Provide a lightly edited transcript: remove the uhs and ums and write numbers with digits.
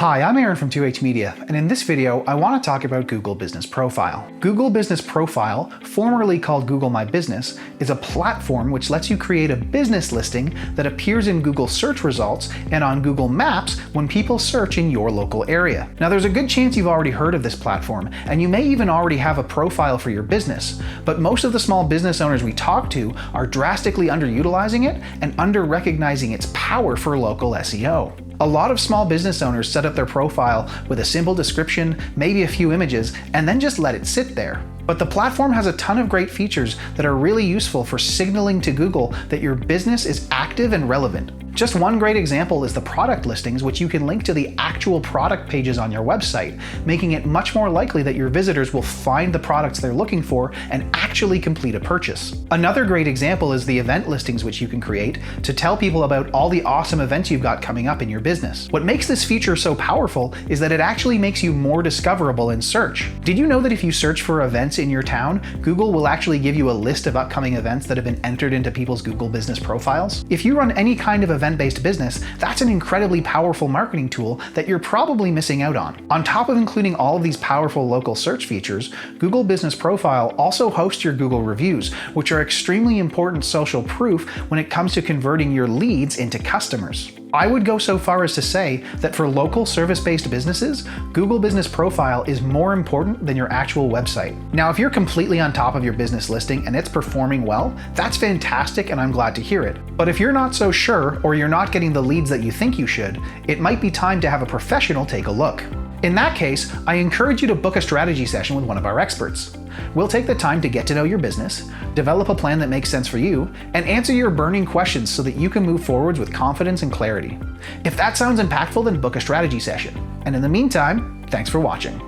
Hi, I'm Aaron from 2H Media, and in this video, I want to talk about Google Business Profile. Google Business Profile, formerly called Google My Business, is a platform which lets you create a business listing that appears in Google search results and on Google Maps when people search in your local area. Now, there's a good chance you've already heard of this platform, and you may even already have a profile for your business, but most of the small business owners we talk to are drastically underutilizing it and under-recognizing its power for local SEO. A lot of small business owners set up their profile with a simple description, maybe a few images, and then just let it sit there. But the platform has a ton of great features that are really useful for signaling to Google that your business is active and relevant. Just one great example is the product listings, which you can link to the actual product pages on your website, making it much more likely that your visitors will find the products they're looking for and actually complete a purchase. Another great example is the event listings, which you can create to tell people about all the awesome events you've got coming up in your business. What makes this feature so powerful is that it actually makes you more discoverable in search. Did you know that if you search for events in your town, Google will actually give you a list of upcoming events that have been entered into people's Google business profiles? If you run any kind of event-based business, that's an incredibly powerful marketing tool that you're probably missing out on. On top of including all of these powerful local search features, Google Business Profile also hosts your Google reviews, which are extremely important social proof when it comes to converting your leads into customers. I would go so far as to say that for local service-based businesses, Google Business Profile is more important than your actual website. Now, if you're completely on top of your business listing and it's performing well, that's fantastic and I'm glad to hear it. But if you're not so sure or you're not getting the leads that you think you should, it might be time to have a professional take a look. In that case, I encourage you to book a strategy session with one of our experts. We'll take the time to get to know your business, develop a plan that makes sense for you, and answer your burning questions so that you can move forwards with confidence and clarity. If that sounds impactful, then book a strategy session. And in the meantime, thanks for watching.